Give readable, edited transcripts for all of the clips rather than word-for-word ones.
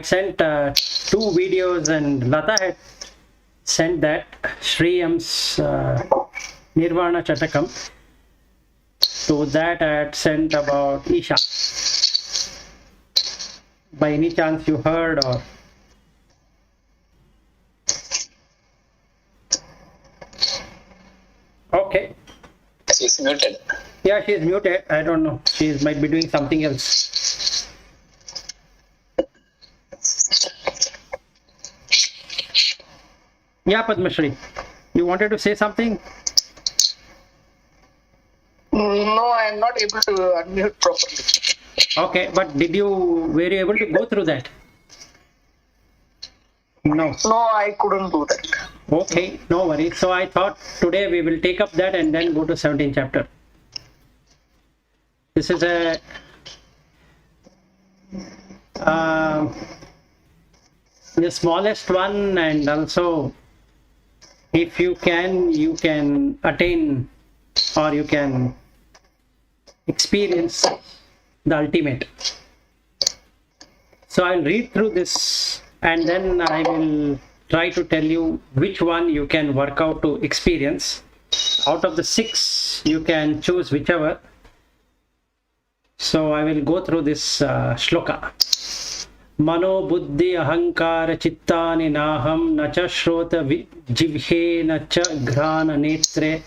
had sent 2 videos, and Lata had sent that Shriyam's Nirvana Shatakam. So that I had sent about Isha. By any chance you heard, or? Okay. She's muted. Yeah, she's muted. I don't know. She might be doing something else. Yeah, Padmashri, you wanted to say something? No, I am not able to unmute properly. Okay, but were you able to go through that? No. No, I couldn't do that. Okay, no worries. So I thought today we will take up that and then go to 17th chapter. This is the smallest one, and also if you can attain, or you can experience the ultimate. So I'll read through this and then I will try to tell you which one you can work out to experience. Out of the 6, you can choose whichever. So I will go through this shloka. Mano buddhi ahankara chittani naham nacha shrota jivhe nacha grana netre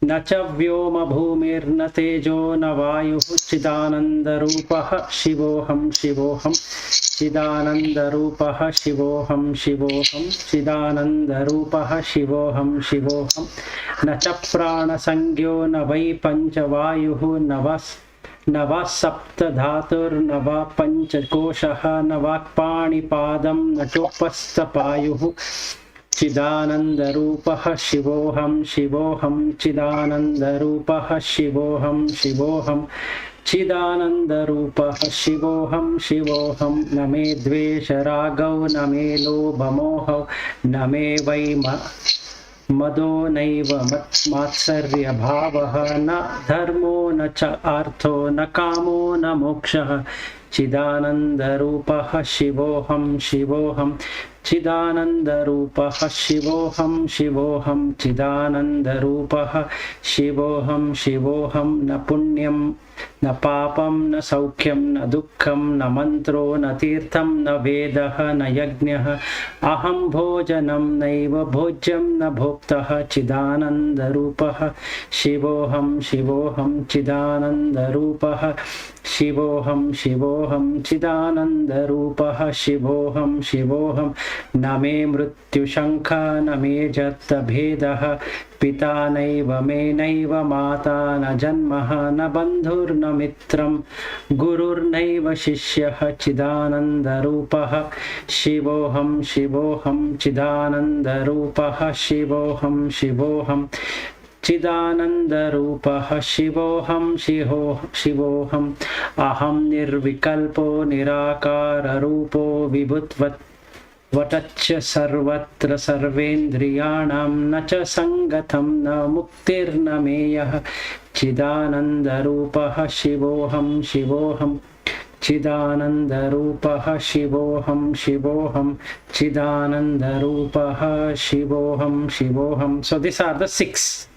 nacha vyoma bhumir na tejo na vayu chidananda rupah shivoham shivoham chidananda rupah shivoham shivoham chidananda rupah shivoham shivoham nacha prana sangyo na vai pancha vayuh नवा सप्त धातुर नवा पंचकोशः नवाक्पाणिपादं नचोपस्थपायुः चिदानन्दरूपः शिवोऽहं शिवोऽहं चिदानन्दरूपः शिवोऽहं शिवोऽहं चिदानन्दरूपः शिवोऽहं शिवोऽहं न मे द्वेषरागौ न मे लोभमोहौ न मे वै मदो नैव मात्सर्यभावः न धर्मो न च अर्थो न कामो न मोक्षः चिदानन्दरूपः शिवोऽहं शिवोऽहं चिदानन्दरूपः शिवोऽहं शिवोऽहं चिदानन्दरूपः शिवोऽहं शिवोऽहं न पुण्यं न पापं न सौख्यं न दुःखं न मन्त्रो न तीर्थं न वेदः न यज्ञः अहं भोजनं नैव भोज्यं न भोक्तः चिदानन्दरूपः शिवोऽहं शिवोऽहं चिदानन्दरूपः शिवोऽहं शिवोऽहं चिदानन्दरूपः शिवोऽहं शिवोऽहं न मे मृत्युशङ्का न मे जत्तभेदः पिता नैव मे नैव माता न जन्मः न बन्धुर्न मित्रं गुरुर्नैव शिष्यः चिदानन्दरूपः शिवोऽहं शिवोऽहं चिदानन्दरूपः शिवोऽहं शिवोऽहं चिदानन्दरूपः शिवोऽहं शिवोऽहम् अहं निर्विकल्पो निराकाररूपो विभुत्वच्च सर्वत्र सर्वेन्द्रियाणां न च सङ्गतं न मुक्तिर्न मेयः चिदानन्दरूपः शिवोऽहं शिवोऽहं चिदानन्दरूपः शिवोऽहं शिवोऽहं चिदानन्दरूपः शिवोऽहं शिवोऽहं. So these are the 6.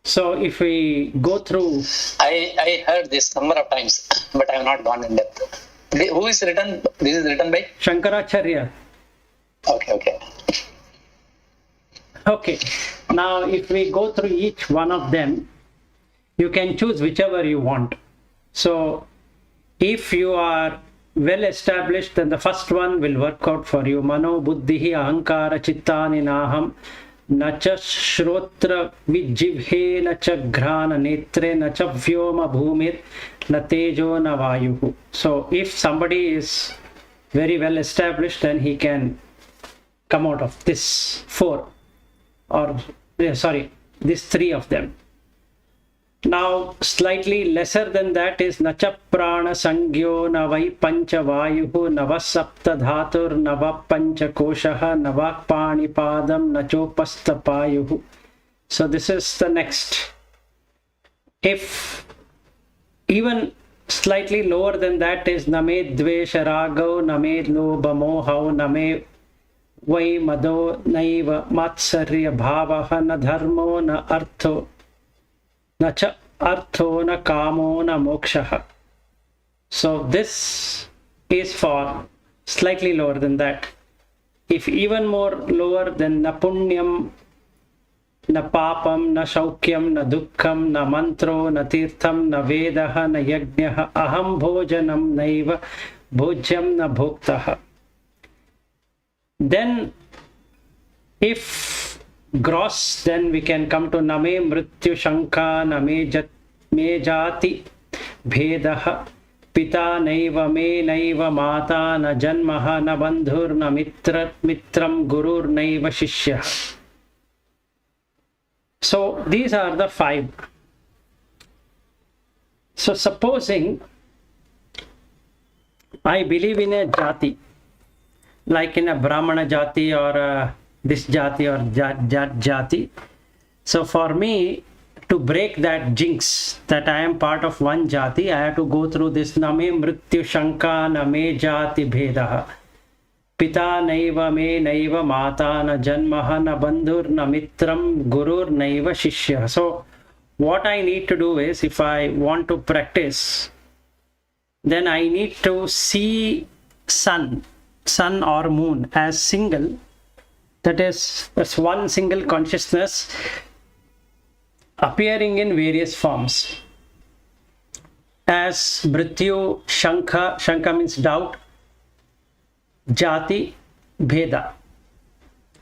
So if we go through, I heard this number of times, but I have not gone in depth. Who is written? This is written by Shankaracharya. Okay. Okay. Now if we go through each one of them, you can choose whichever you want. So if you are well established, then the first one will work out for you. Mano buddhihi ahankara chittani naham nacha shrotra vijjivhe nacha grana netre nacha vyoma bhumir na tejo na vayuhu. So if somebody is very well established, then he can come out of this 4, or these 3 of them. Now slightly lesser than that is nacha prana sangyo navai pancha vayuhu navasapta dhatur nava pancha koshaha navakpani padam nachopasta payuhu. So this is the next. If even slightly lower than that is Name Dvesha Ragau, Name Lobha Mohau, Name Vai Mado, Naiva Matsarya Bhavaha, Na Dharmo, Na Artho, Na Cha Artho, Na Kamo, Na Mokshaha. So this is for slightly lower than that. If even more lower, then Na Punyam, Na Papam, Na Shaukyam, Na Dukkham, Na Mantro, Na Tirtham, Na Vedaha, Na Yajnaha, Aham Bhojanam, Naiva Bhojyam, Na Bhoktaha. Then if gross, then we can come to Name Mrityu Shanka, Name Jati Bhedaha, Pita Naiva Me Naiva Mata, Na Janmaha, Na Bandhur, Na Mitram Gurur Naiva Shishya. So these are the 5. So supposing I believe in a jati, like in a Brahmana jati or this jati or jati. So for me to break that jinx that I am part of one jati, I have to go through this Name Mrityu Shanka, Name Jati Bhedaha, Pita Naiva Me Naiva Mata, Na Janmaha, Na Bandhur, Na Mitram Gurur Naiva Shishya. So what I need to do is, if I want to practice, then I need to see sun or moon as single, that is as one single consciousness appearing in various forms. As Mrityu, Shanka means doubt, Jati, Bheda.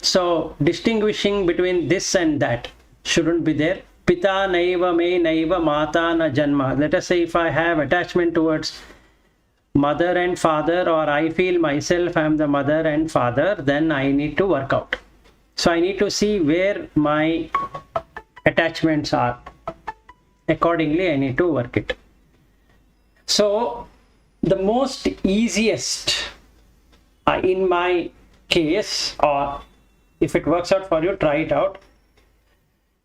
So distinguishing between this and that shouldn't be there. Pita Naiva Me Naiva Mata Na Janma. Let us say if I have attachment towards mother and father, or I feel myself I am the mother and father, then I need to work out. So I need to see where my attachments are. Accordingly, I need to work it. So the most easiest in my case, or if it works out for you, try it out,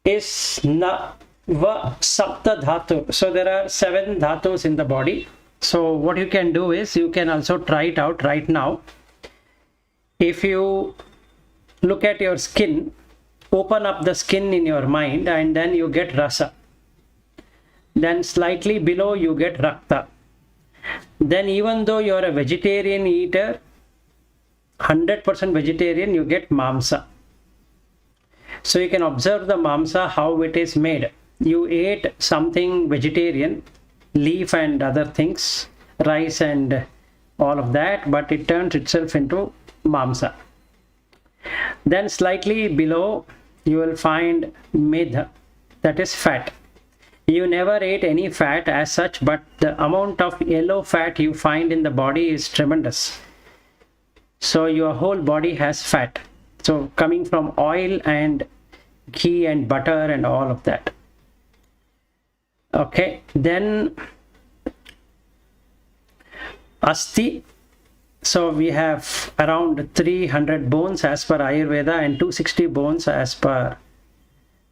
is Na Va Sapta Dhatu. So there are 7 dhatus in the body. So what you can do is, you can also try it out right now. If you look at your skin, open up the skin in your mind, and then you get rasa. Then slightly below you get rakta. Then even though you are a vegetarian eater, 100% vegetarian, you get mamsa. So you can observe the mamsa, how it is made. You ate something vegetarian, leaf and other things, rice and all of that, but it turns itself into mamsa. Then slightly below you will find medha, that is fat. You never ate any fat as such, but the amount of yellow fat you find in the body is tremendous. So your whole body has fat. So coming from oil and ghee and butter and all of that. Okay, then Asti. So we have around 300 bones as per Ayurveda and 260 bones as per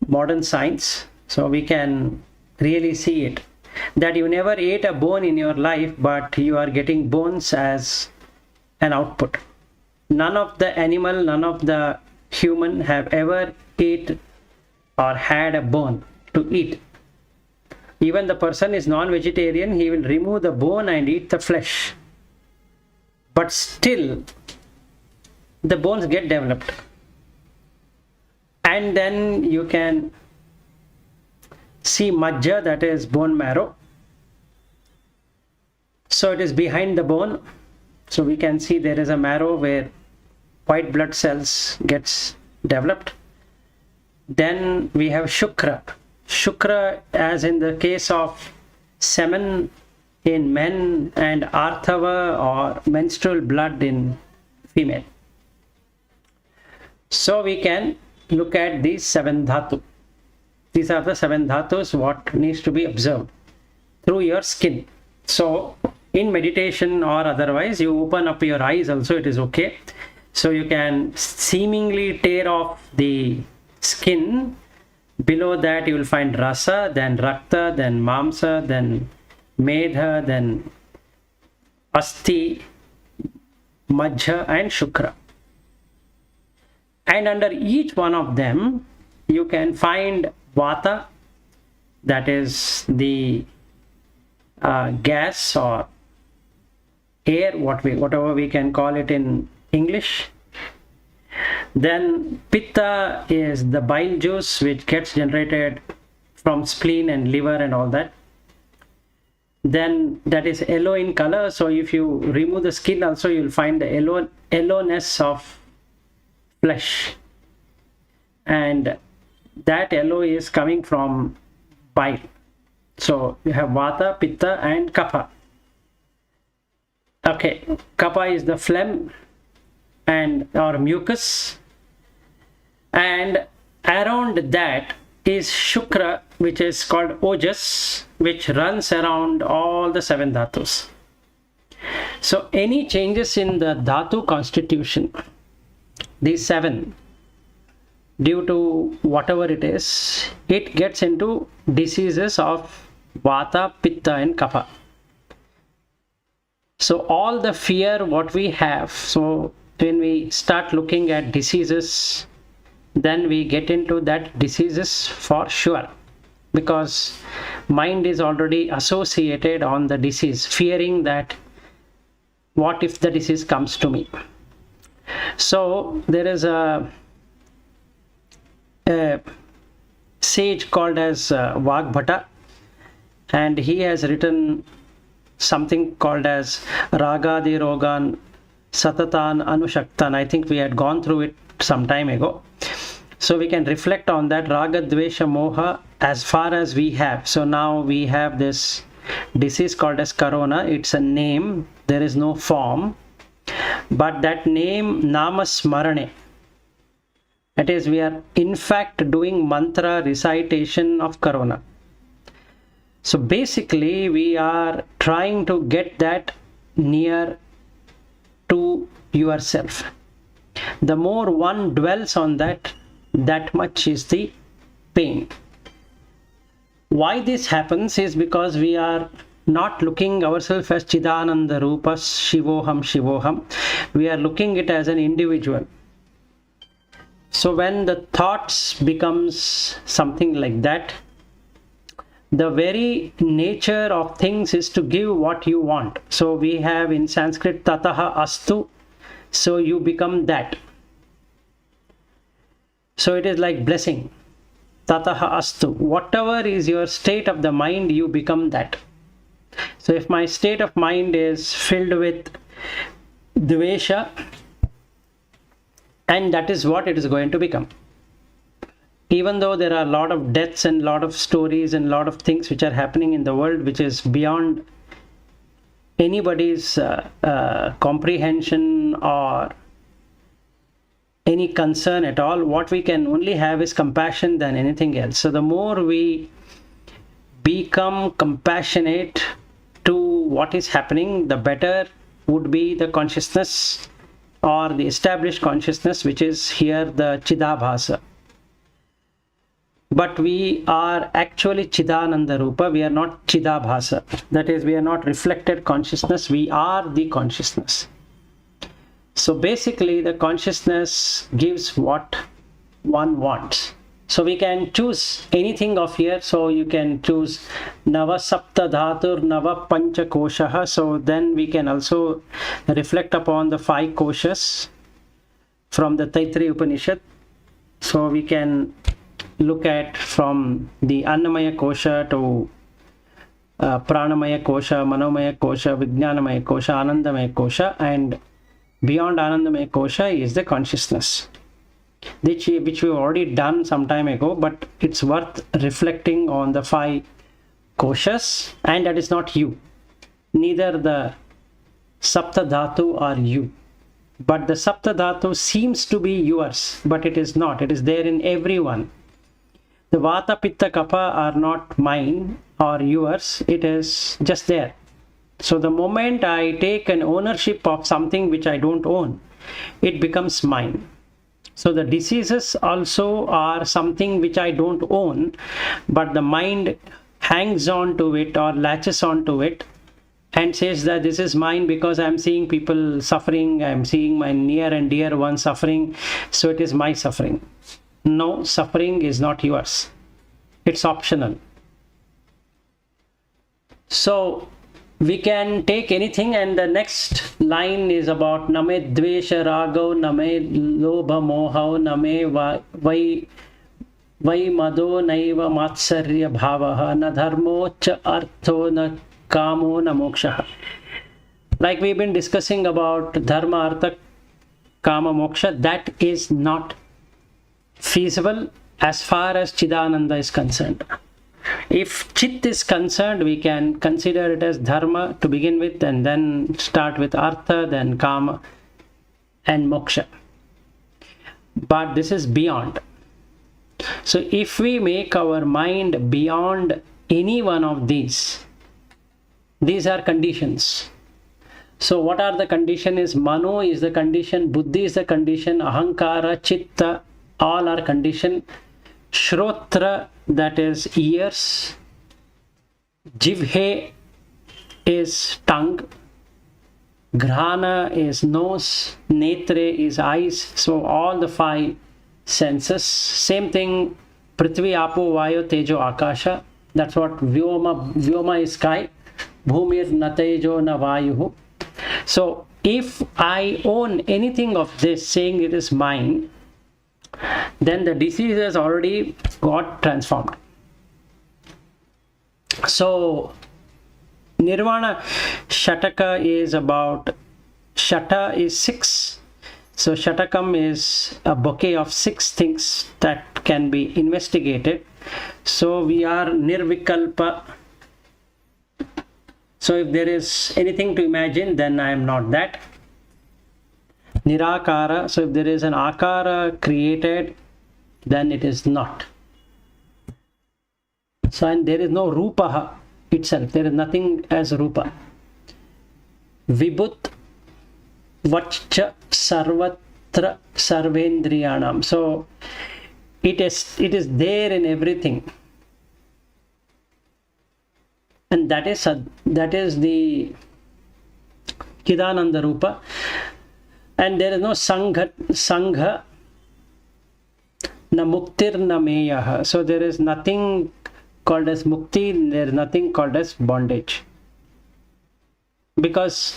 modern science. So we can really see it, that you never ate a bone in your life, but you are getting bones as an output. None of the animal, none of the human have ever ate or had a bone to eat. Even the person is non-vegetarian, he will remove the bone and eat the flesh. But still, the bones get developed. And then you can see majja, that is bone marrow. So it is behind the bone. So we can see there is a marrow where white blood cells gets developed. Then we have shukra. Shukra, as in the case of semen in men and arthava or menstrual blood in female. So we can look at these 7 dhatu. These are the 7 dhatus what needs to be observed through your skin. So in meditation or otherwise, you open up your eyes also, it is okay. So you can seemingly tear off the skin. Below that you will find rasa, then rakta, then mamsa, then Medha, then Asti, Majha and Shukra. And under each one of them, you can find Vata, that is the gas or air, whatever we can call it in English. Then Pitta is the bile juice which gets generated from spleen and liver and all that. Then that is yellow in color, so if you remove the skin also, you'll find the yellowness of flesh, and that yellow is coming from bile. So you have Vata, Pitta and Kapha. Okay, Kapha is the phlegm and or mucus, and around that is Shukra, which is called Ojas, which runs around all the 7 dhatus. So any changes in the dhatu constitution, these 7, due to whatever it is, it gets into diseases of Vata, Pitta and Kapha. So all the fear what we have, so when we start looking at diseases, then we get into that diseases for sure, because mind is already associated on the disease, fearing that what if the disease comes to me. So there is a sage called as Bhagvadgita, and he has written something called as Ragadi Rogan Satatan Anushaktan. I think we had gone through it some time ago. So we can reflect on that Raga, Dvesha, Moha as far as we have. So now we have this disease called as Corona. It's a name, there is no form, but that name Namasmarane. That is, we are in fact doing mantra recitation of Corona. So basically we are trying to get that near to yourself. The more one dwells on that, that much is the pain. Why this happens is because we are not looking ourselves as Chidananda Rupa, Shivoham, Shivoham. We are looking it as an individual. So when the thoughts becomes something like that, the very nature of things is to give what you want. So we have in Sanskrit Tataha Astu, so you become that. So it is like blessing. Tataha Astu. Whatever is your state of the mind, you become that. So if my state of mind is filled with Dvesha, and that is what it is going to become. Even though there are a lot of deaths and a lot of stories and a lot of things which are happening in the world which is beyond anybody's comprehension or any concern at all, what we can only have is compassion than anything else. So the more we become compassionate to what is happening, the better would be the consciousness or the established consciousness, which is here the Chidabhasa. But we are actually Chidananda Rupa, we are not Chidabhasa. That is, we are not reflected consciousness, we are the consciousness. So basically the consciousness gives what one wants. So we can choose anything of here. So you can choose Nava Sapta Dhatur Nava Pancha Koshaha. So then we can also reflect upon the 5 koshas from the Taittiriya Upanishad. So we can look at from the Annamaya Kosha to Pranamaya Kosha, Manomaya Kosha, Vijnanamaya Kosha, Anandamaya Kosha, and beyond Anandamaya Kosha is the consciousness, which we've already done some time ago, but it's worth reflecting on the 5 koshas, and that is not you. Neither the Sapta Dhatu are you. But the Sapta Dhatu seems to be yours, but it is not. It is there in everyone. The Vata, Pitta, Kapha are not mine or yours. It is just there. So the moment I take an ownership of something which I don't own, it becomes mine. So the diseases also are something which I don't own, but the mind hangs on to it or latches on to it and says that this is mine because I'm seeing people suffering, I'm seeing my near and dear one suffering, so it is my suffering. No, suffering is not yours. It's optional. So we can take anything, and the next line is about Name Dvesha Ragau, Name Lobha Mohau, Name Vai Mado Naiva Matsarya Bhavaha, Na Dharmo Cha Artho Na Kamo Na Moksha. Like we've been discussing about Dharma, Artha, Kama, Moksha, that is not feasible as far as Chidananda is concerned. If Chit is concerned, we can consider it as Dharma to begin with, and then start with Artha, then Kama and Moksha. But this is beyond. So if we make our mind beyond any one of these are conditions. So what are the condition is? Mano is the condition, Buddhi is the condition, Ahankara, Chitta, all are condition. Shrotra, that is ears, Jivhe is tongue, Grhana is nose, Netre is eyes. So all the 5 senses. Same thing, Prithvi, Apo, Vayu, Tejo, Akasha. That's what Vyoma is sky, Bhumir na Tejo na Vayuhu. So if I own anything of this, saying it is mine, then the disease has already got transformed. So Nirvana Shataka is about, Shata is 6. So Shatakam is a bouquet of 6 things that can be investigated. So we are Nirvikalpa. So if there is anything to imagine, then I am not that. Nirakara, so if there is an Akara created, then it is not. So and there is no Rupa itself, there is nothing as Rupa. Vibhut Vachcha Sarvatra Sarvendriyanam. So it is there in everything. And that is the Chidananda Rupa. And there is no Sangha, na Muktir na Meyaha. So there is nothing called as Mukti, there is nothing called as bondage. Because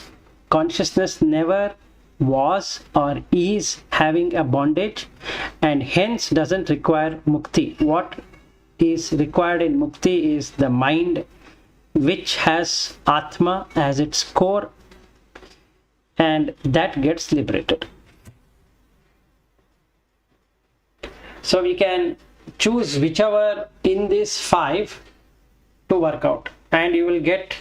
consciousness never was or is having a bondage, and hence doesn't require Mukti. What is required in Mukti is the mind, which has Atma as its core, and that gets liberated. So we can choose whichever in these 5 to work out, and you will get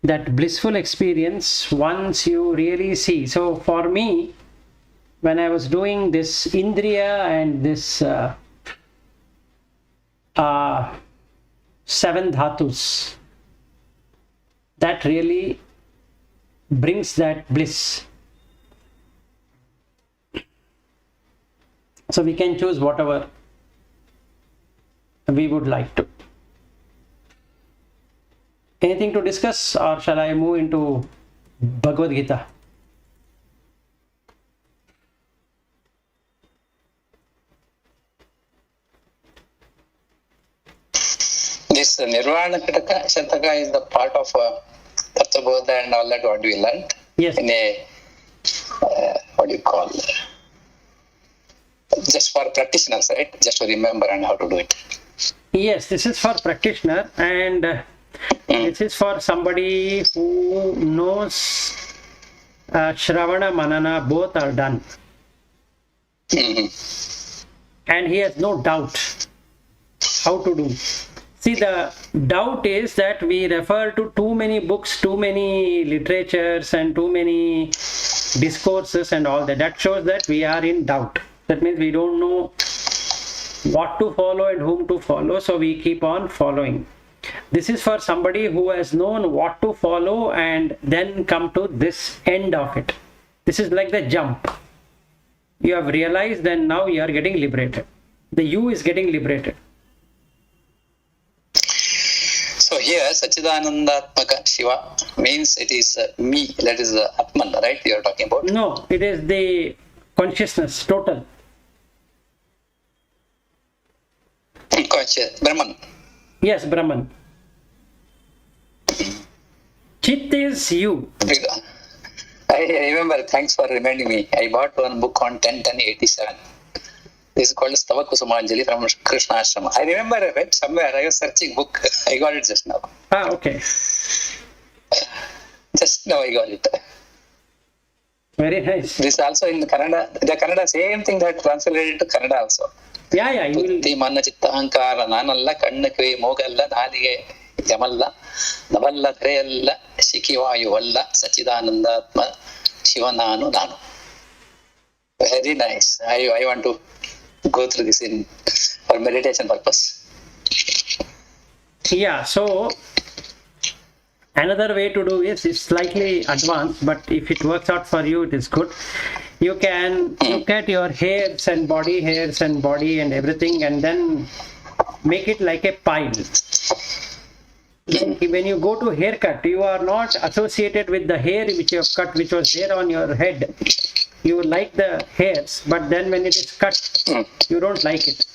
that blissful experience once you really see. So for me, when I was doing this Indriya and this 7 dhatus, that really brings that bliss. So we can choose whatever we would like to. Anything to discuss, or shall I move into Bhagvadgita? This Nirvana Shataka is the part of Tattva and all that what we learned. Yes. In a, what do you call, just for practitioners, right? Just to remember and how to do it. Yes, this is for practitioner, and this is for somebody who knows Shravana, Manana, both are done. And he has no doubt how to do. See, the doubt is that we refer to too many books, too many literatures, and too many discourses and all that. That shows that we are in doubt. That means we don't know what to follow and whom to follow, so we keep on following. This is for somebody who has known what to follow and then come to this end of it. This is like the jump. You have realized, then now you are getting liberated. The you is getting liberated. Sachidanandatmaka Shiva means it is me, that is Atman, right? You are talking about? No, it is the consciousness, total. Conscious, Brahman. Yes, Brahman. Chit is you. I remember, thanks for reminding me. I bought one book on 10-10-87. This is called Stava Kusumanjali from Krishna Ashrama. I remember I read somewhere, I was searching book. I got it just now. Ah, okay. Just now I got it. Very nice. This also in Kannada, the Kannada same thing that translated to Kannada also. Yeah, you will. Buddhi, Manna, Chitta, Ahankara, Nanalla, Kanna, Kve, Mogalla, Nalige, Jamalla, Navalla, Treyalla, Shikivayu, Valla, Sachidanandatma, Shivananu, Nanu. Very nice. I want to go through this in for meditation purpose. Yeah, so another way to do is slightly advanced, but if it works out for you, it is good. You can look at your hairs and body and everything, and then make it like a pile. Like when you go to haircut, you are not associated with the hair which you have cut, which was there on your head. You like the hairs, but then when it is cut, you don't like it.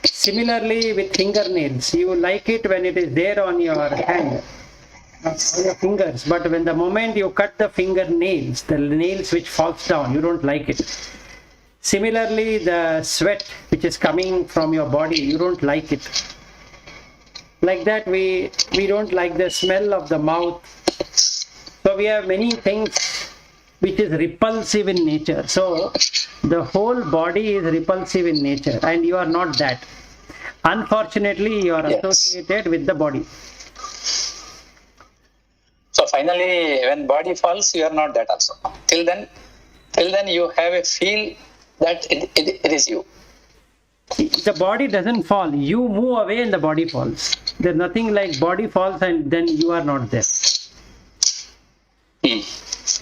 Similarly with fingernails, you like it when it is there on your hand, on your fingers, but when the moment you cut the fingernails, the nails which falls down, you don't like it. Similarly, the sweat which is coming from your body, you don't like it. Like that, we don't like the smell of the mouth. So we have many things which is repulsive in nature. So the whole body is repulsive in nature, and you are not that. Unfortunately, you are associated with the body. So finally, when body falls, you are not that also. Till then you have a feel that it is you. The body doesn't fall. You move away and the body falls. There's nothing like body falls and then you are not there.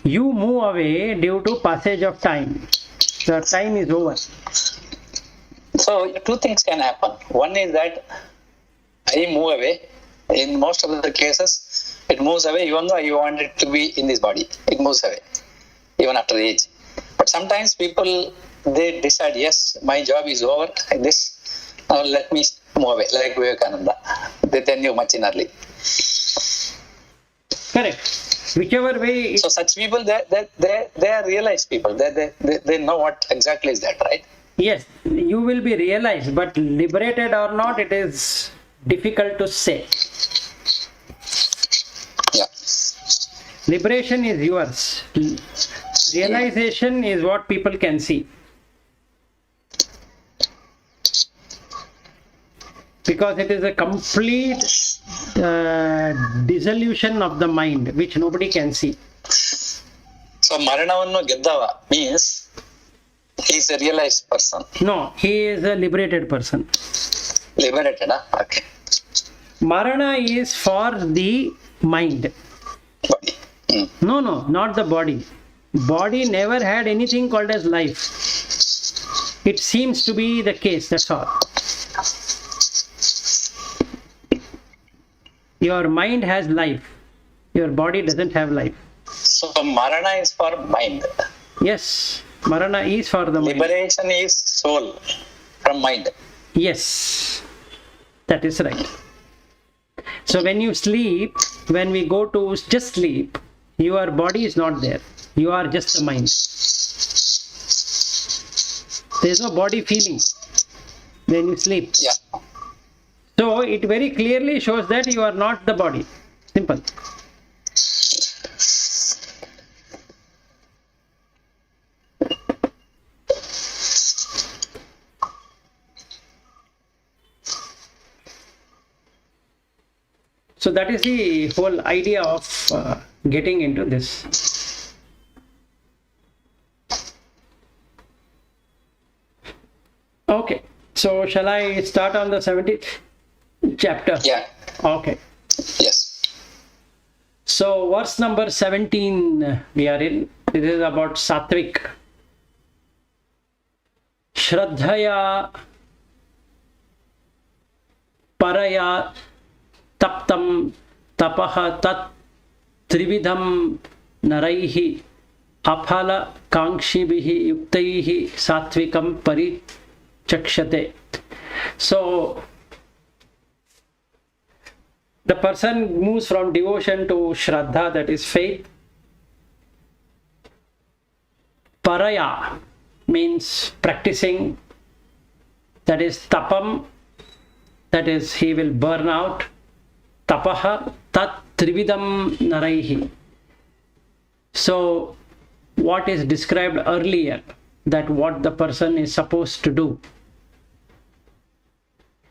You move away due to passage of time. The time is over. So two things can happen. One is that I move away. In most of the cases, it moves away even though I want it to be in this body. It moves away, even after age. But sometimes people, they decide, yes, my job is over like this. Now let me move away, like Vivekananda. They knew much in early. Correct. Whichever way. So such people, they are realized people. They know what exactly is that, right? Yes, you will be realized, but liberated or not, it is difficult to say. Yeah. Liberation is yours. Realization is what people can see. Because it is a complete dissolution of the mind, which nobody can see. So Maranavannu Geddava means he is a realized person. No, he is a liberated person. Liberated, huh? Okay. Marana is for the mind. Body. No, not the body. Body never had anything called as life. It seems to be the case, that's all. Your mind has life. Your body doesn't have life. So Marana is for mind. Yes, Marana is for the mind. Liberation is soul from mind. Yes, that is right. So when you sleep, when we go to just sleep, your body is not there. You are just the mind. There is no body feeling when you sleep. Yeah. So it very clearly shows that you are not the body. Simple. So that is the whole idea of getting into this. Okay, so shall I start on the 17th chapter? Yeah. Okay. Yes. So verse number 17 we are in. This is about Satvik. Shraddhaya Paraya taptam tapaha tat trividham naraihi aphala kangshibihi yuktaihi satvikam parichakshate. So the person moves from devotion to Shraddha, that is faith. Paraya means practicing, that is tapam, that is he will burn out. Tapaha tat trividam naraihi. So what is described earlier, that what the person is supposed to do.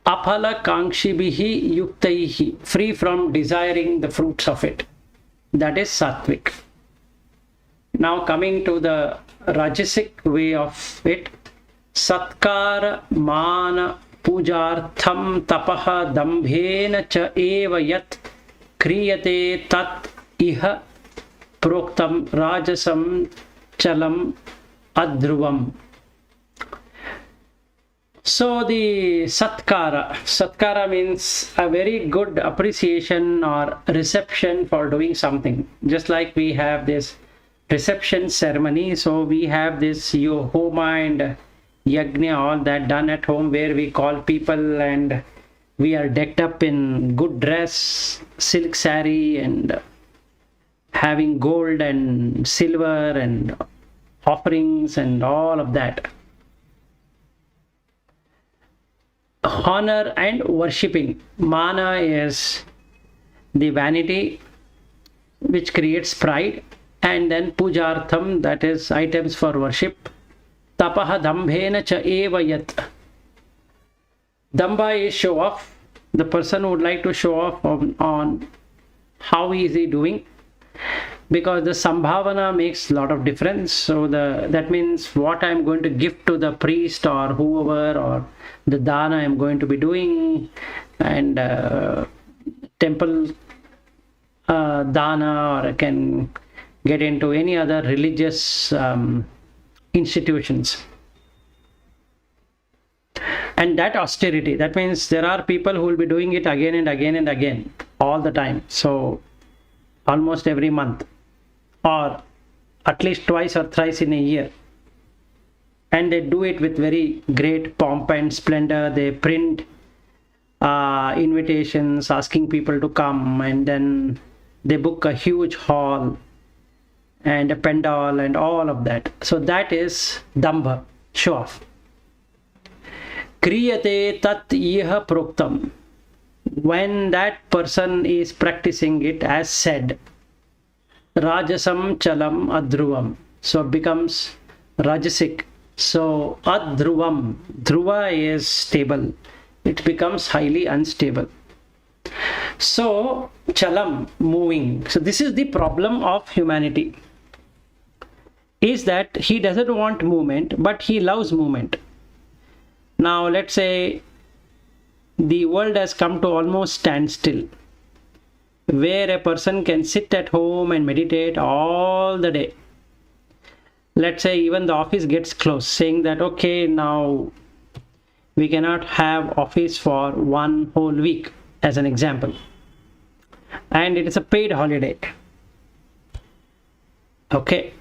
Aphala kangshibihi yuktaihi, free from desiring the fruits of it. That is sattvic. Now coming to the rajasic way of it. Satkara mana pujartham tapaha dambhena cha eva yat kriyate tat iha proktam rajasam chalam adhruvam. So the satkara means a very good appreciation or reception for doing something. Just like we have this reception ceremony, so we have this homa and yajna, all that done at home, where we call people and we are decked up in good dress, silk saree, and having gold and silver and offerings and all of that. Honor and worshipping. Mana is the vanity which creates pride, and then pujartham, that is items for worship. Tapaha dambhena cha eva yat. Damba is show off. The person would like to show off on how is he doing, because the sambhavana makes a lot of difference. So that means what I am going to give to the priest or whoever, or the dana I am going to be doing, and temple dana, or I can get into any other religious institutions. And that austerity, that means there are people who will be doing it again and again and again all the time. So almost every month, or at least twice or thrice in a year. And they do it with very great pomp and splendor. They print invitations asking people to come, and then they book a huge hall and a pandal and all of that. So that is dambha, show off. Kriyate tat iha proktam. When that person is practicing it as said, rajasam chalam adhruvam, so it becomes rajasic. So adhruvam, dhruva is stable, it becomes highly unstable. So chalam, moving. So this is the problem of humanity, is that he doesn't want movement, but he loves movement. Now let's say the world has come to almost standstill, where a person can sit at home and meditate all the day. Let's say even the office gets closed, saying that okay, now we cannot have office for one whole week, as an example, and it is a paid holiday. Okay,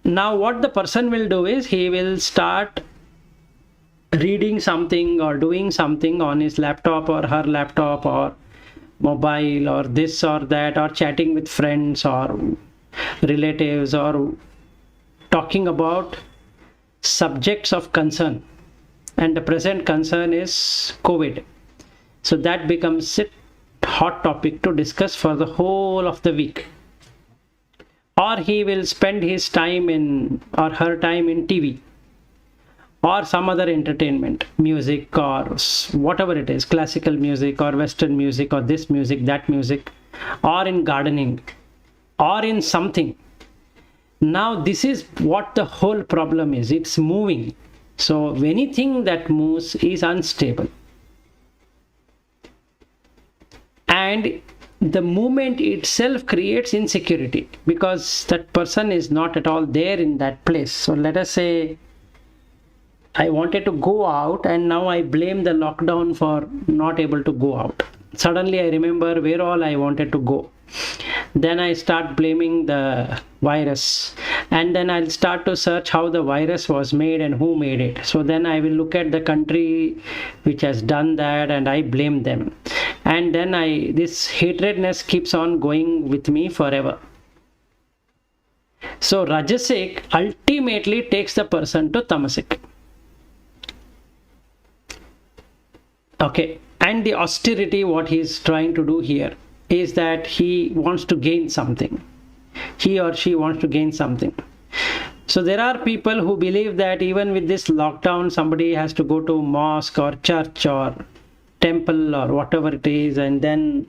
now what the person will do is he will start reading something or doing something on his laptop or her laptop or mobile or this or that, or chatting with friends or relatives, or talking about subjects of concern. And the present concern is COVID. So that becomes a hot topic to discuss for the whole of the week. Or he will spend his time in, or her time in TV or some other entertainment, music or whatever it is, classical music or Western music or this music, that music, or in gardening or in something. Now this is what the whole problem is, it's moving. So anything that moves is unstable. And the movement itself creates insecurity, because that person is not at all there in that place. So let us say I wanted to go out, and now I blame the lockdown for not able to go out. suddenly I remember where all I wanted to go. Then I start blaming the virus, and then I'll start to search how the virus was made and who made it. So then I will look at the country which has done that and I blame them. And then this hatredness keeps on going with me forever. So Rajasic ultimately takes the person to Tamasic. Okay, and the austerity, what he's trying to do here is that he wants to gain something. He or she wants to gain something. So there are people who believe that even with this lockdown, somebody has to go to mosque or church or temple or whatever it is, and then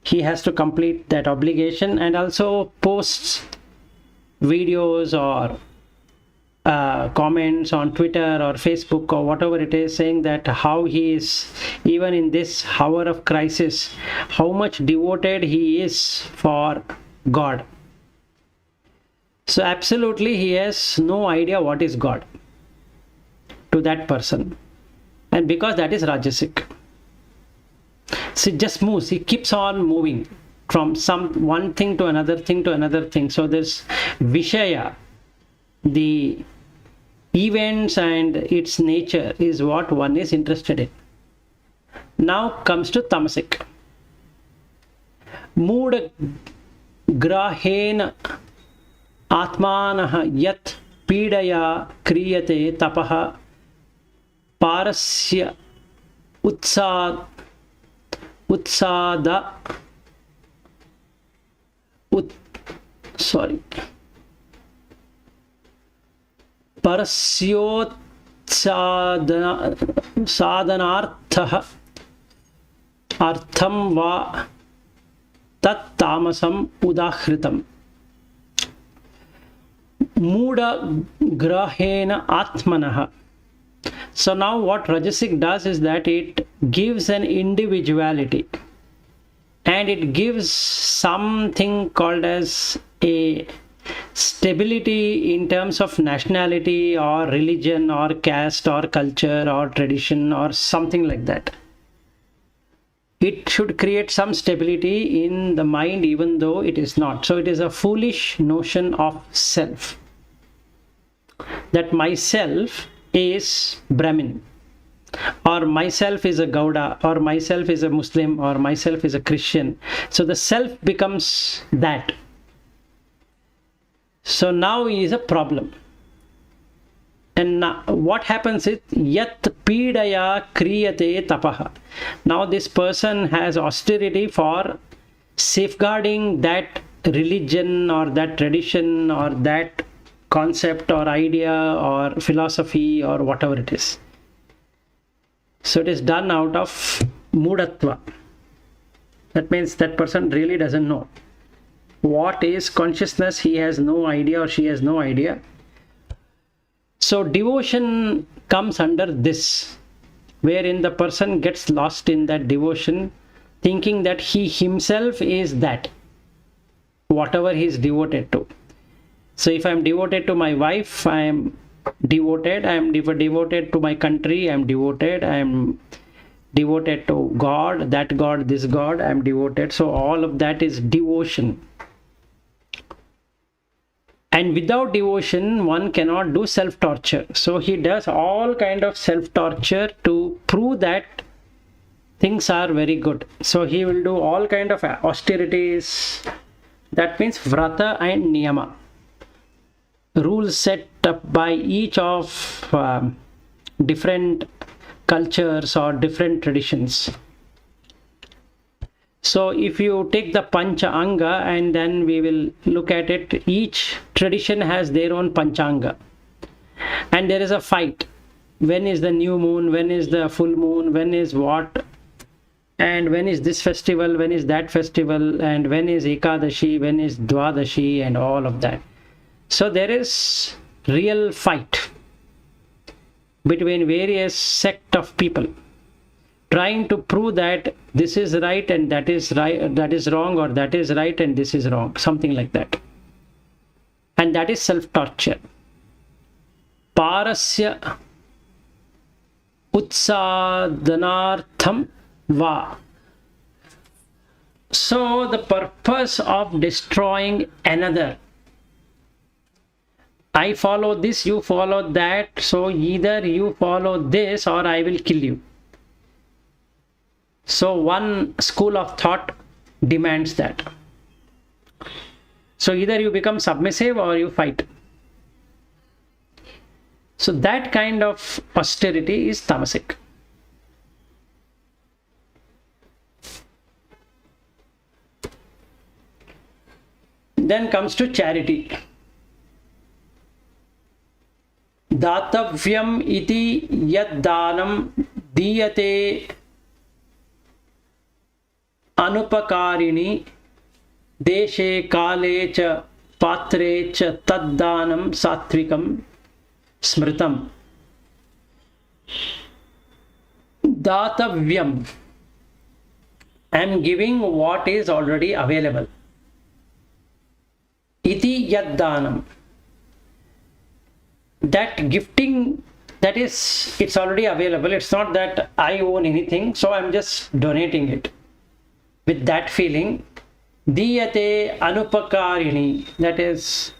he has to complete that obligation, and also posts videos or comments on Twitter or Facebook or whatever it is, saying that how he is, even in this hour of crisis, how much devoted he is for God. So absolutely he has no idea what is God to that person, and because that is Rajasic. So it just moves, he keeps on moving from one thing to another thing to another thing. So this Vishaya, the events and its nature, is what one is interested in. Now comes to Tamasic. Mood grahena atmanah yat pidaya kriyate tapaha parasya utsada parasyosadanaarthah artham va tat tamasam udahritam. Muda grahena atmanah. So now what Rajasic does is that it gives an individuality, and it gives something called as a stability in terms of nationality or religion or caste or culture or tradition or something like that. It should create some stability in the mind even though it is not. So it is a foolish notion of self, that myself is Brahmin, or myself is a Gauda, or myself is a Muslim, or myself is a Christian. So the self becomes that. So now is a problem. And now what happens is yat pidaya kriyate tapaha. Now this person has austerity for safeguarding that religion or that tradition or that concept or idea or philosophy or whatever it is. So it is done out of mudatva. That means that person really doesn't know what is consciousness. He has no idea or she has no idea. So devotion comes under this, wherein the person gets lost in that devotion, thinking that he himself is that, whatever he is devoted to. So if I am devoted to my wife, I am devoted. I am devoted to my country, I am devoted. I am devoted to God, that God, this God, I am devoted. So all of that is devotion. And without devotion, one cannot do self-torture. So he does all kind of self-torture to prove that things are very good. So he will do all kind of austerities. That means vrata and niyama. Rules set up by each of different cultures or different traditions. So if you take the Pancha Anga and then we will look at it, each tradition has their own Panchanga. And there is a fight. When is the new moon? When is the full moon? When is what? And when is this festival? When is that festival? And when is Ekadashi? When is Dwadashi? And all of that. So there is real fight between various sect of people, trying to prove that this is right and that is right, that is wrong, or that is right and this is wrong, something like that. And that is self-torture. Parasya utsadanartham va. So the purpose of destroying another, I follow this, you follow that, so either you follow this or I will kill you. So one school of thought demands that. So either you become submissive or you fight. So that kind of austerity is tamasic. Then comes to charity. Datavyam iti yad danam diyate anupakarini deshe kale cha patre cha taddanam satvikam smritam. Datavyam, I am giving what is already available. Iti yad danam, that gifting, that is, it's already available. It's not that I own anything, so I'm just donating it. With that feeling, diyate anupakarini, that is,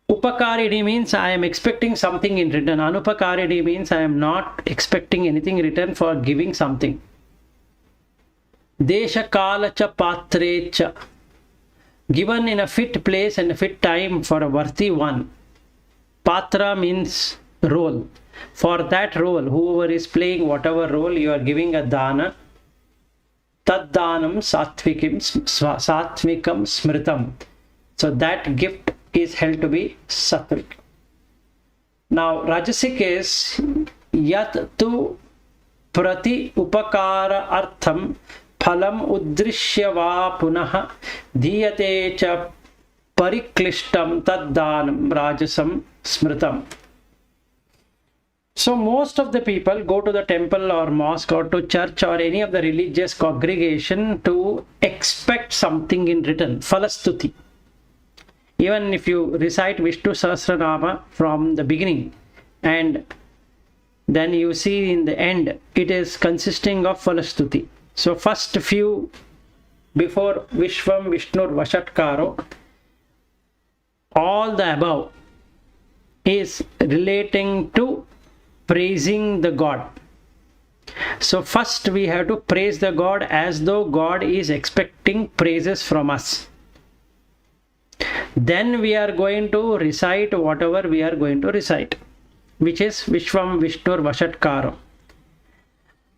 upakarini means I am expecting something in return. Anupakarini means I am not expecting anything in return for giving something. Desha kala cha patre cha, given in a fit place and a fit time for a worthy one. Patra means role. For that role, whoever is playing whatever role, you are giving a dana. Taddanam satvikam smritam. So that gift is held to be sattvic. Now Rajasic is yat tu prati upakara artham phalam udrishya va punah diyate cha pariklishtam taddanam rajasam smritam. So most of the people go to the temple or mosque or to church or any of the religious congregation to expect something in return, phalastuti. Even if you recite Vishnu Sahasranama from the beginning and then you see in the end, it is consisting of phalastuti. So first few, before Vishvam Vishnur Vashatkaro, all the above is relating to praising the God. So first we have to praise the God as though God is expecting praises from us. Then we are going to recite whatever we are going to recite, which is Vishvam Vishnur Vashatkaro.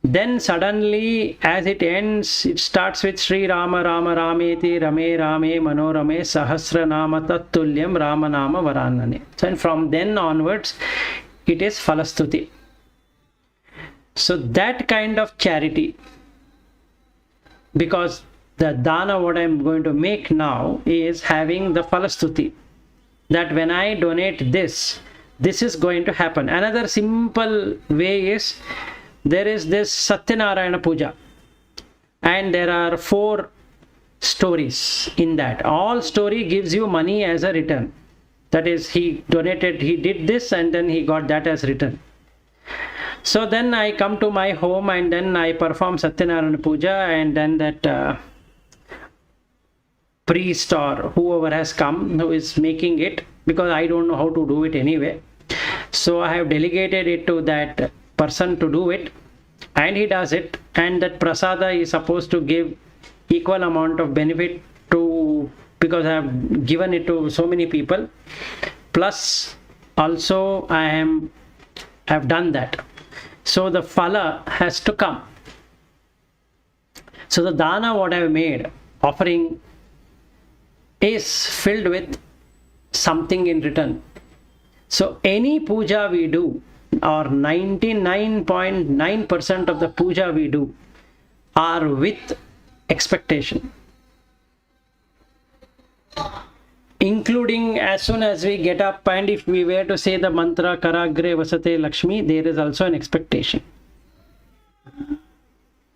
Then suddenly as it ends, it starts with Sri Rama Rama Rameti Rame Rame Manorame Sahasra Nama Tattulyam Rama Nama Varanane. So and from then onwards, it is phalastuti. So that kind of charity, because the dana what I am going to make now is having the phalastuti, that when I donate this, this is going to happen. Another simple way is, there is this Satyanarayana Puja and there are 4 stories in that. All story gives you money as a return. That is, he donated, he did this and then he got that as return. So then I come to my home and then I perform Satyanarayana Puja, and then that priest or whoever has come who is making it, because I don't know how to do it anyway. So I have delegated it to that person to do it, and he does it, and that prasada is supposed to give equal amount of benefit to, because I have given it to so many people, plus also I have done that. So the phala has to come. So the dana what I have made, offering, is filled with something in return. So any puja we do, or 99.9% of the puja we do, are with expectation. Including as soon as we get up and if we were to say the mantra Karagre Vasate Lakshmi, there is also an expectation.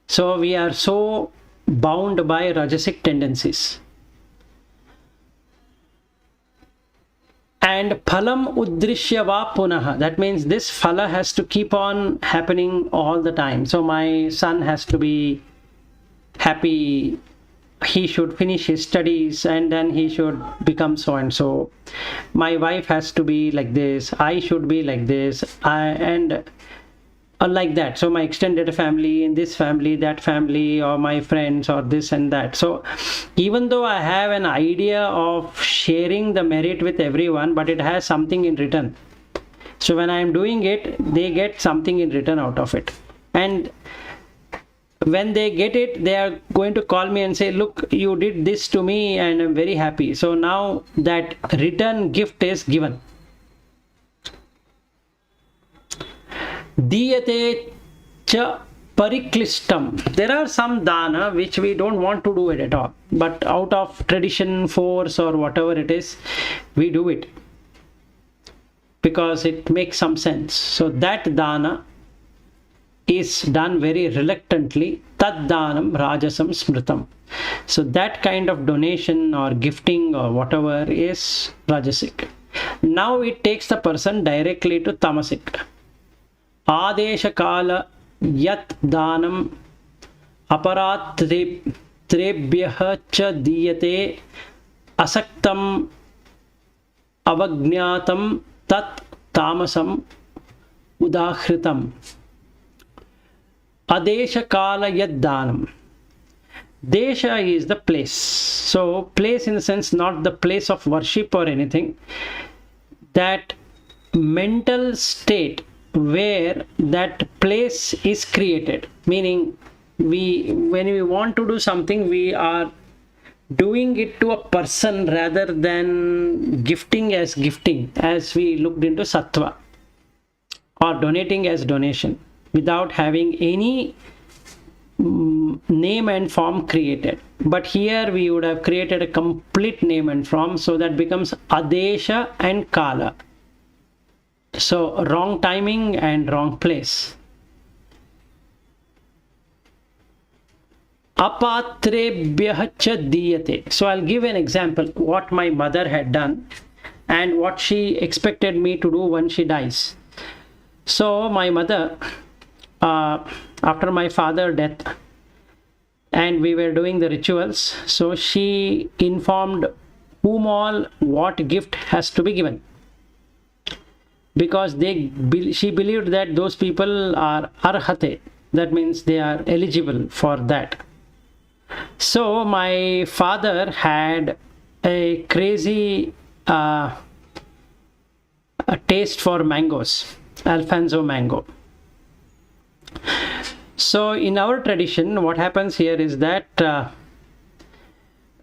So we are so bound by Rajasic tendencies. And phalam udrishya va punaha, that means this phala has to keep on happening all the time. So my son has to be happy, he should finish his studies and then he should become so and so. My wife has to be like this, I should be like this, and like that. So my extended family, in this family, that family, or my friends, or this and that. So even though I have an idea of sharing the merit with everyone, but it has something in return. So when I am doing it, they get something in return out of it. And when they get it, they are going to call me and say, look, you did this to me and I'm very happy. So now that return gift is given. Diyate cha pariklistam. There are some dana which we don't want to do it at all, but out of tradition, force, or whatever it is, we do it because it makes some sense. So that dana is done very reluctantly. Tad danam rajasam smritam. So that kind of donation or gifting or whatever is rajasic. Now it takes the person directly to tamasic. Adesha kala yat danam aparat trebhyah cha diyate asaktam avagnatam tat tamasam udahritam. Adesha kala yat danam. Desha is the place. So place in the sense, not the place of worship or anything. That mental state where that place is created, meaning when we want to do something, we are doing it to a person rather than gifting, as we looked into sattva, or donating as donation, without having any name and form created. But here we would have created a complete name and form, so that becomes adesha and kala. So wrong timing and wrong place. Apatrebhyah cha diyate. So I'll give an example what my mother had done and what she expected me to do when she dies. So my mother, after my father's death, and we were doing the rituals, so she informed whom all what gift has to be given, because she believed that those people are arhate, that means they are eligible for that. So my father had a crazy a taste for mangoes, Alfonso mango. So in our tradition, what happens here is that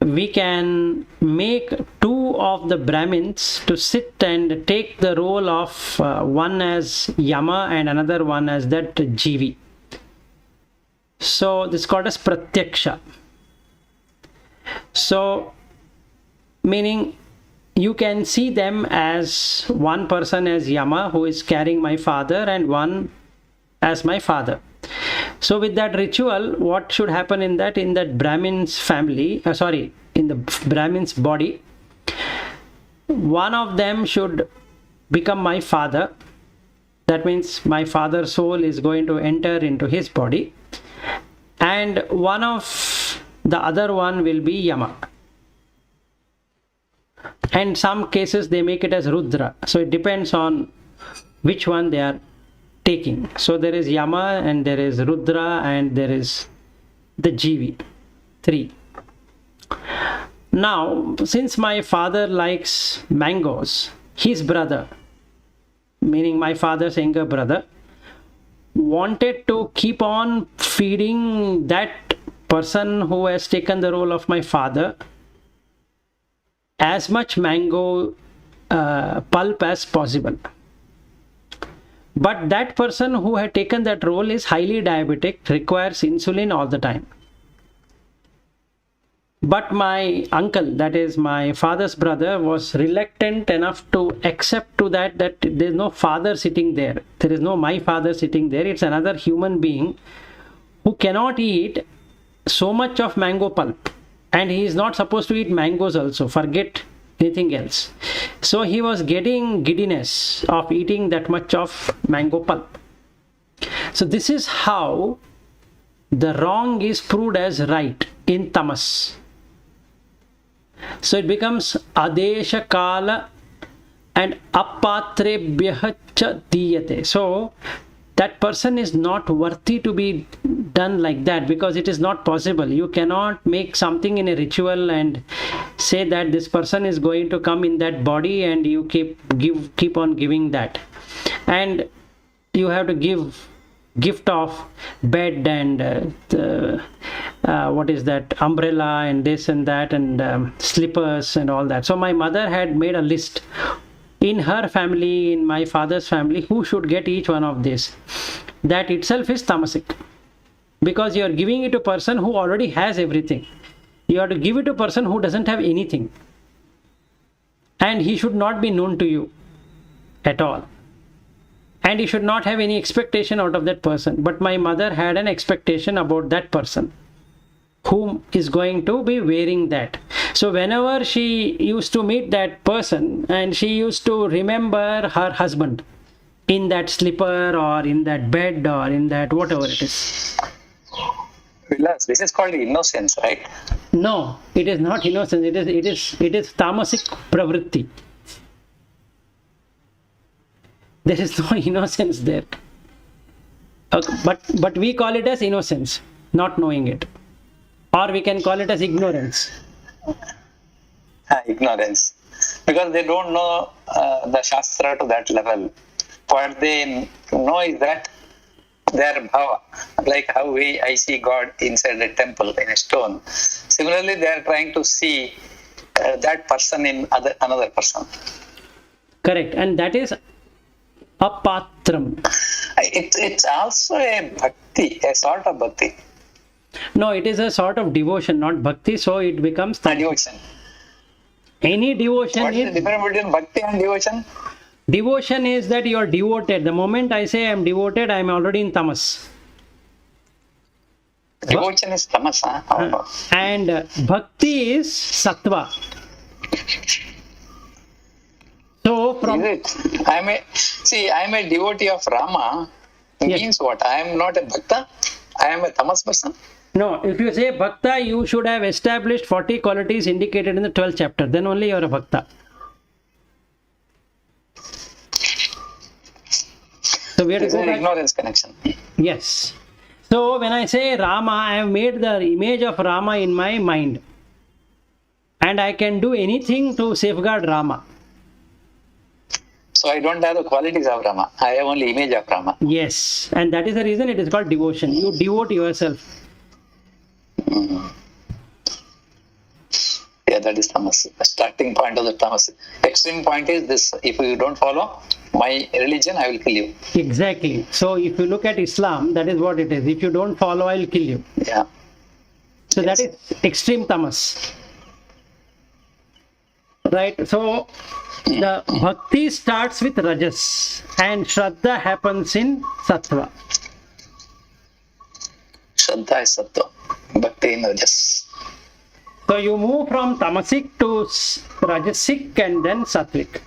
we can make two of the Brahmins to sit and take the role of one as Yama and another one as that Jivi. So this is called as Pratyaksha. So meaning you can see them as one person as Yama, who is carrying my father, and one as my father. So with that ritual, what should happen in that Brahmin's family, in the Brahmin's body, one of them should become my father. That means my father's soul is going to enter into his body, and one of the other one will be Yama. And some cases they make it as Rudra. So it depends on which one they are taking. So there is Yama and there is Rudra and there is the Jivi. 3. Now, since my father likes mangoes, his brother, meaning my father's younger brother, wanted to keep on feeding that person who has taken the role of my father as much mango pulp as possible. But that person who had taken that role is highly diabetic, requires insulin all the time. But my uncle, that is my father's brother, was reluctant enough to accept to that there's no father sitting there. There is no my father sitting there. It's another human being who cannot eat so much of mango pulp. And he is not supposed to eat mangoes also. Forget anything else. So he was getting giddiness of eating that much of mango pulp. So this is how the wrong is proved as right in tamas. So it becomes adesha kala and apatrebhyah cha diyate. So that person is not worthy to be done like that, because it is not possible. You cannot make something in a ritual and say that this person is going to come in that body, and you keep on giving that, and you have to give gift of bed and what is that, umbrella and this and that, and slippers and all that. So my mother had made a list in her family, in my father's family, who should get each one of this. That itself is tamasic, because you are giving it to a person who already has everything. You have to give it to a person who doesn't have anything, and he should not be known to you at all, and you should not have any expectation out of that person. But my mother had an expectation about that person whom is going to be wearing that. So whenever she used to meet that person, and she used to remember her husband in that slipper or in that bed or in that whatever it is. Vilas, this is called innocence, right? No, it is not innocence. It is tamasic pravritti. There is no innocence there. Okay, but we call it as innocence, not knowing it. Or we can call it as ignorance. Ignorance. Because they don't know the Shastra to that level. What they know is that their bhava, like how I see God inside a temple in a stone. Similarly, they are trying to see that person in another person. Correct. And that is apatram. It's also a bhakti, a sort of bhakti. No, it is a sort of devotion, not bhakti. So it becomes devotion. Any devotion. What is the difference between bhakti and devotion? Devotion is that you are devoted. The moment I say I am devoted, I am already in tamas. Devotion is tamas, huh? And bhakti is sattva. So from is it? I am a devotee of Rama. Yes. Means what? I am not a bhakta. I am a tamas person. No, if you say bhakta, you should have established 40 qualities indicated in the 12th chapter. Then only you are a bhakta. So we have to go back. Ignorance connection. Yes. So when I say Rama, I have made the image of Rama in my mind, and I can do anything to safeguard Rama. So I don't have the qualities of Rama. I have only image of Rama. Yes, and that is the reason it is called devotion. You devote yourself. Yeah, that is tamas. The starting point of the tamas. Extreme point is this: if you don't follow my religion, I will kill you. Exactly. So if you look at Islam, that is what it is. If you don't follow, I will kill you. Yeah. So that is extreme tamas. Right. So the bhakti starts with rajas, and Shraddha happens in sattva. Shraddha is sattva. Bhakti in rajas. So you move from tamasic to rajasic and then sattvic.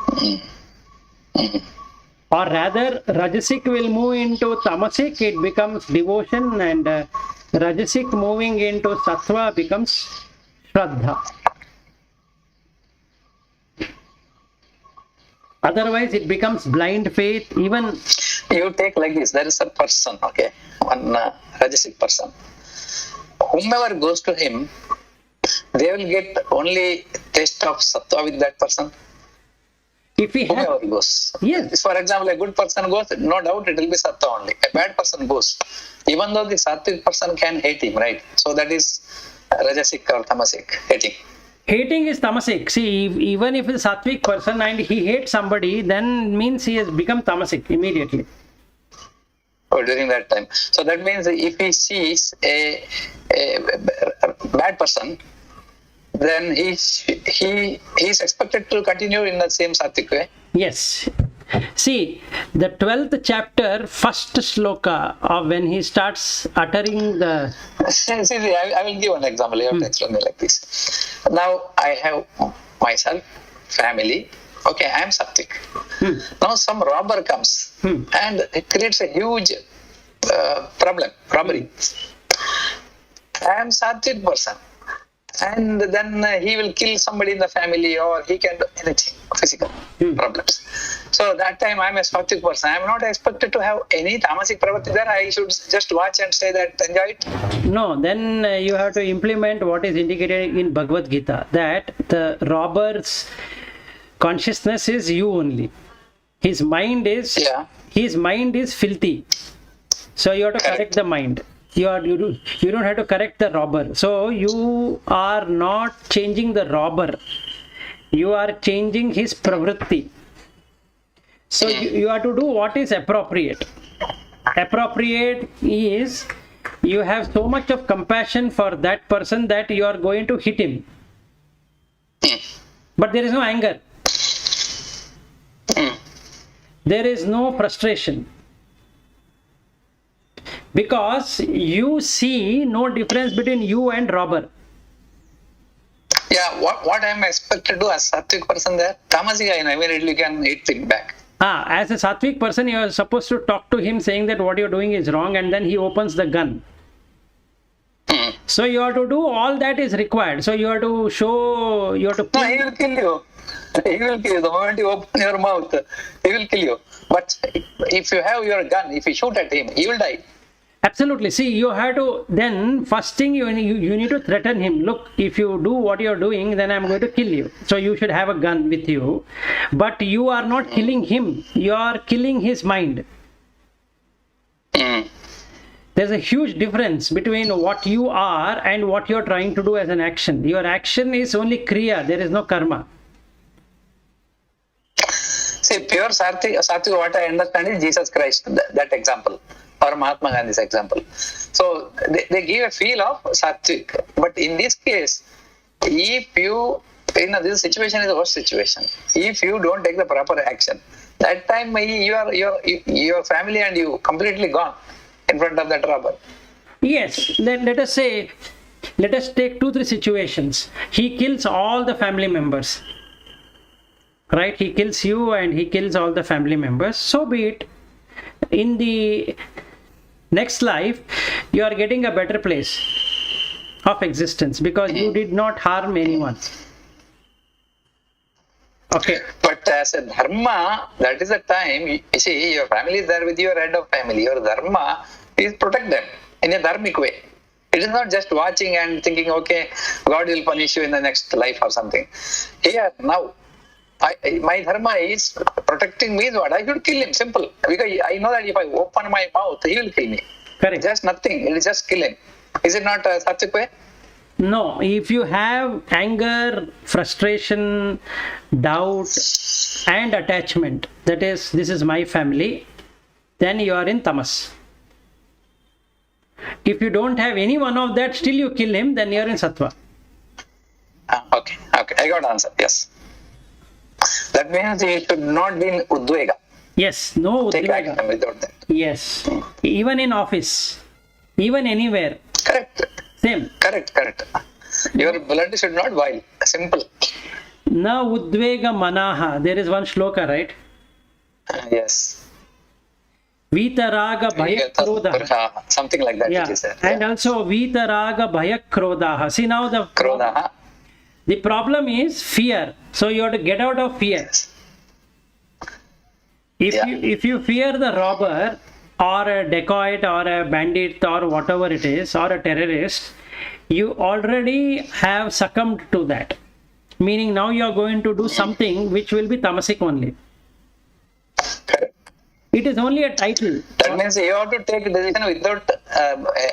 Or rather, rajasic will move into tamasic, it becomes devotion, and rajasic moving into sattva becomes shraddha. Otherwise, it becomes blind faith. Even you take like this: there is a person, okay, one rajasic person. Whomever goes to him, they will get only taste of sattva with that person. if he has, Whomever goes. yes, For example, a good person goes, no doubt it will be sattva only. A bad person goes, even though the sattvic person can hate him, right? So that is rajasic or tamasic, hating. hating is tamasic. See, even if it's a sattvic person and he hates somebody, then means he has become tamasic immediately. Or during that time. So that means if he sees a bad person, then he is expected to continue in the same sattvic way. Yes. See, the 12th chapter, first sloka of when he starts uttering the... See, I will give one example. You have to explain me like this. Now, I have myself, family. Okay, I am sattvic. Now, some robber comes and it creates a huge problem, robbery. I am sattvic person. And then he will kill somebody in the family, or he can do anything, physical problems. So that time I am a sattvic person. I am not expected to have any tamasic pravritti there. I should just watch and say that, enjoy it. No, then you have to implement what is indicated in Bhagvadgita, that the robber's consciousness is you only. His mind is filthy. So you have to correct the mind. You don't have to correct the robber. So you are not changing the robber. You are changing his pravritti. So you have to do what is appropriate. Appropriate is you have so much of compassion for that person that you are going to hit him. But there is no anger. There is no frustration. Because you see no difference between you and robber. Yeah, what I am expected to do as sattvic person there? Tamasika, immediately can hit it back. As a sattvic person, you are supposed to talk to him saying that what you are doing is wrong, and then he opens the gun. So you have to do all that is required. So you have to show, you have to... No, he will kill you. He will kill you. The moment you open your mouth, he will kill you. But if you have your gun, if you shoot at him, he will die. Absolutely. See, you have to, then first thing you need to threaten him. Look, if you do what you're doing, then I'm going to kill you. So you should have a gun with you. But you are not killing him. You are killing his mind. There's a huge difference between what you are and what you're trying to do as an action. Your action is only kriya. There is no karma. See, pure sattvic, what I understand is Jesus Christ, that example. Or Mahatma Gandhi's example. So they give a feel of sattvic. But in this case, if you, this situation is the worst situation. If you don't take the proper action, that time your family and you completely gone in front of that robber. Yes, let us say, let us take 2-3 situations. He kills all the family members. Right? He kills you and he kills all the family members. So be it. In the next life, you are getting a better place of existence because you did not harm anyone. Okay. But as a dharma, that is the time, you see, your family is there with your head of family. Your dharma is protect them in a dharmic way. It is not just watching and thinking, okay, God will punish you in the next life or something. Here, now, my dharma is protecting me. What I should kill him, simple. Because I know that if I open my mouth, he will kill me. Correct. Just nothing. It is just killing. Is it not a sattvic way? No. If you have anger, frustration, doubt, and attachment, that is, this is my family, then you are in tamas. If you don't have any one of that, still you kill him, then you are in sattva. Okay. I got the answer. Yes. That means you should not be in udvega. Yes, no Take udvega. action without that. Yes, even in office, even anywhere. Correct. Same. Correct. Your blood should not boil. Simple. Na udvega manaha. There is one shloka, right? Yes. Vitaraga bhayakrodha. Something like that. Yeah. It is there. And also vitaraga bhayakrodha. See now the problem is fear. So you have to get out of fear. If you fear the robber or a dacoit or a bandit or whatever it is or a terrorist, you already have succumbed to that. Meaning now you are going to do something which will be tamasic only. It is only a title. That means you have to take a decision without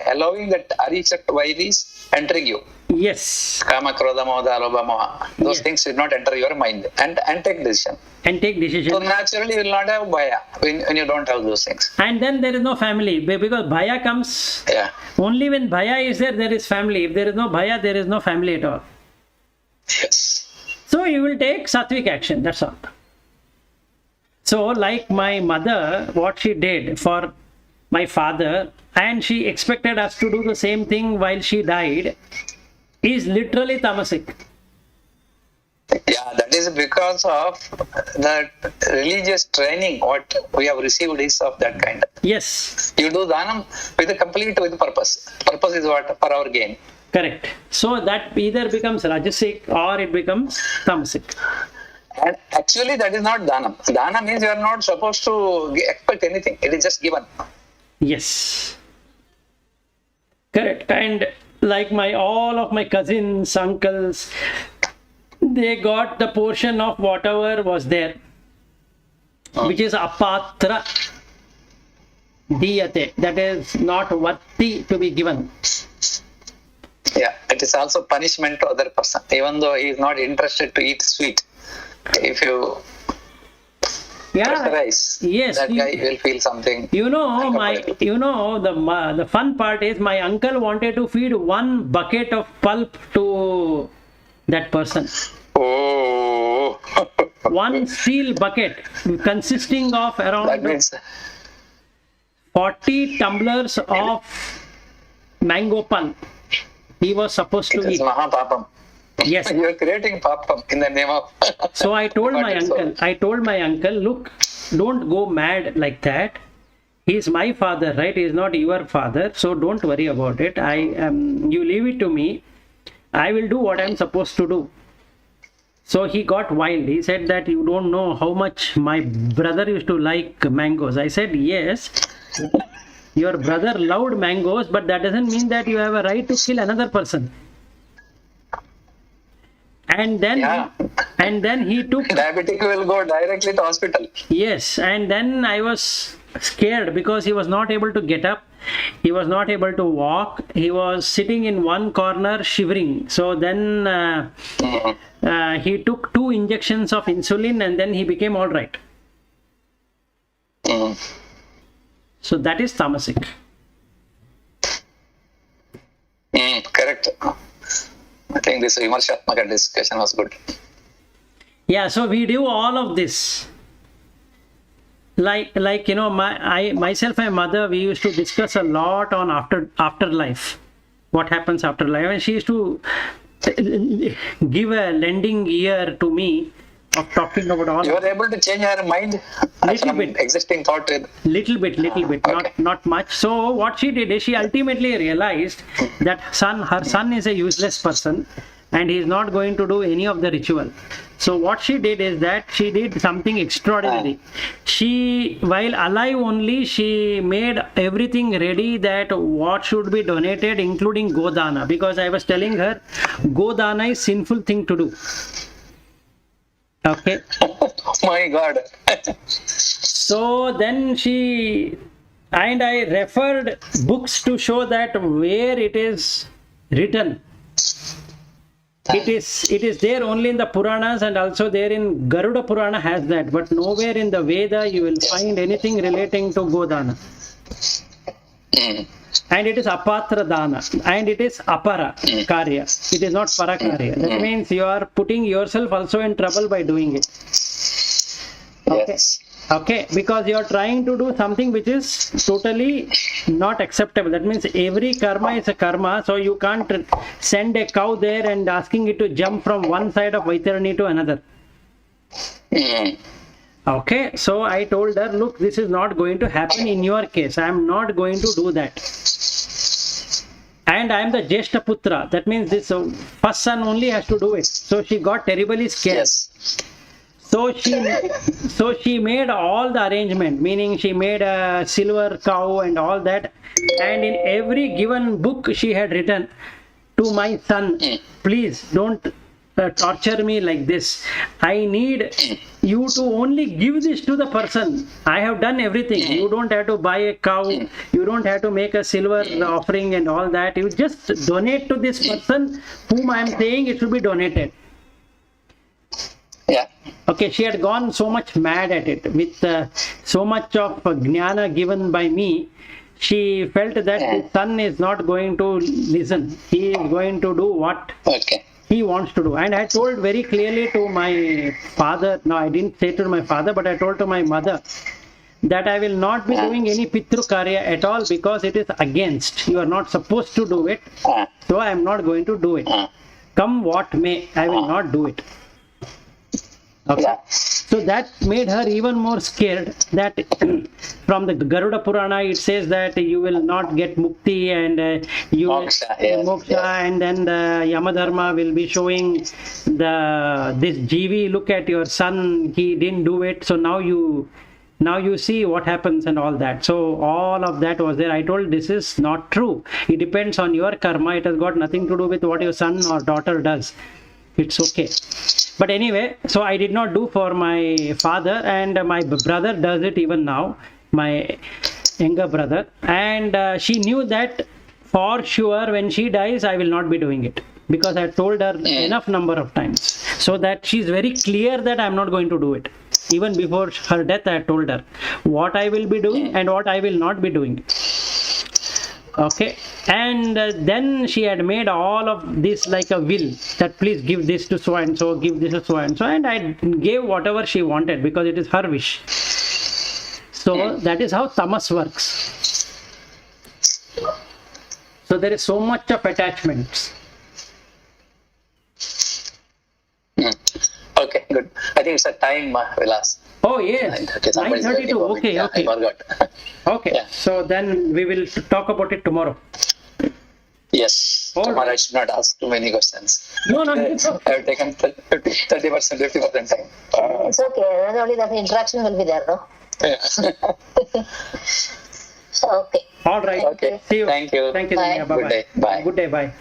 allowing that arishat vairis entering you. Yes. Kama, krodha, moha, alobha, moha. Those things should not enter your mind and take decision. And take decision. So naturally you will not have bhaya when you don't have those things. And then there is no family because bhaya comes only when bhaya is there, there is family. If there is no bhaya, there is no family at all. Yes. So you will take sattvic action, that's all. So like my mother, what she did for my father, and she expected us to do the same thing while she died, is literally tamasic. Yeah, that is because of the religious training what we have received is of that kind. Yes. You do dhanam with a complete with purpose. Purpose is what? For our gain. Correct. So that either becomes rajasic or it becomes tamasic. And actually that is not dhanam. Dhanam means you are not supposed to expect anything. It is just given. Yes. Correct. And like all of my cousins, uncles, they got the portion of whatever was there, which is apatra diyate, that is not worthy to be given. Yeah, it is also punishment to other person, even though he is not interested to eat sweet. If you pressurize, yes, that guy will feel something. The fun part is my uncle wanted to feed one bucket of pulp to that person. Oh. One steel bucket consisting of around That means 40 tumblers of mango pulp. He was supposed to eat. Mahapapam. Yes. You are creating papam in the name of. So I told my uncle, look, don't go mad like that. He is my father, right? He is not your father. So don't worry about it. You leave it to me. I will do what I am supposed to do. So he got wild. He said that you don't know how much my brother used to like mangoes. I said, yes, your brother loved mangoes, but that doesn't mean that you have a right to kill another person. And then he took... Diabetic will go directly to hospital. Yes, and then I was scared because he was not able to get up. He was not able to walk. He was sitting in one corner shivering. So then he took 2 injections of insulin and then he became all right. So that is tamasic. Correct. I think this Vimarshatmaka discussion was good. Yeah, so we do all of this. Myself and mother, we used to discuss a lot on afterlife. What happens after life? And she used to give a lending ear to me of talking about all. You were able to change her mind from existing thought. Little bit, okay. not much. So what she did is she ultimately realized that her son is a useless person and he is not going to do any of the ritual. So what she did is that she did something extraordinary. She, while alive only, she made everything ready that what should be donated, including Godana, because I was telling her Godana is sinful thing to do. Okay. Oh my God. So then I referred books to show that where it is written. It is there only in the Puranas and also there in Garuda Purana has that, but nowhere in the Veda you will find anything relating to Godana. And it is apatra dana and it is apara karya. It is not para karya. That means you are putting yourself also in trouble by doing it. Okay. Yes. Okay, because you are trying to do something which is totally not acceptable. That means every karma is a karma, so you can't send a cow there and asking it to jump from one side of Vaitharani to another. Okay, so I told her, look, this is not going to happen in your case. I am not going to do that. And I am the Jeshta Putra. That means this first son only has to do it. So she got terribly scared. Yes. So she made all the arrangement, meaning she made a silver cow and all that. And in every given book she had written, to my son, please don't torture me like this. I need you to only give this to the person. I have done everything. You don't have to buy a cow. You don't have to make a silver offering and all that. You just donate to this person whom I am saying it should be donated. Yeah. Okay, she had gone so much mad at it with so much of jnana given by me. She felt that the son is not going to listen. He is going to do what he wants to do. And I told very clearly to my father, no, I didn't say to my father, but I told to my mother that I will not be doing any Pitru Karya at all because it is against. You are not supposed to do it. So I am not going to do it. Come what may, I will not do it. Okay. Yeah. So that made her even more scared that from the Garuda Purana it says that you will not get mukti and you Moksha, yes, moksha, yes. and then the Yamadharma will be showing this Jivi, look at your son, he didn't do it, so now you see what happens and all that. So all of that was there. I told this is not true. It depends on your karma. It has got nothing to do with what your son or daughter does. It's okay. But anyway, so I did not do for my father, and my brother does it even now, my younger brother. And she knew that for sure when she dies, I will not be doing it, because I told her enough number of times, so that she's very clear that I'm not going to do it. Even before her death, I told her what I will be doing and what I will not be doing. Okay. And then she had made all of this like a will, that please give this to so and so, give this to so and so, and I gave whatever she wanted because it is her wish. So that is how tamas works. So there is so much of attachments. Okay, good. I think it's a time, Vilas. Oh yes, 9:32. Okay, Yeah, okay. I forgot. Okay, Yeah. so then we will talk about it tomorrow. Yes. All Tomorrow right. I should not ask too many questions. No, it's okay. I have taken 30%, 50% time. It's okay. Then only the interaction will be there, no? Yeah. Okay. All right. Okay. See you. Thank you. Thank you. Bye. Bye. Good day. Bye. Good day. Bye.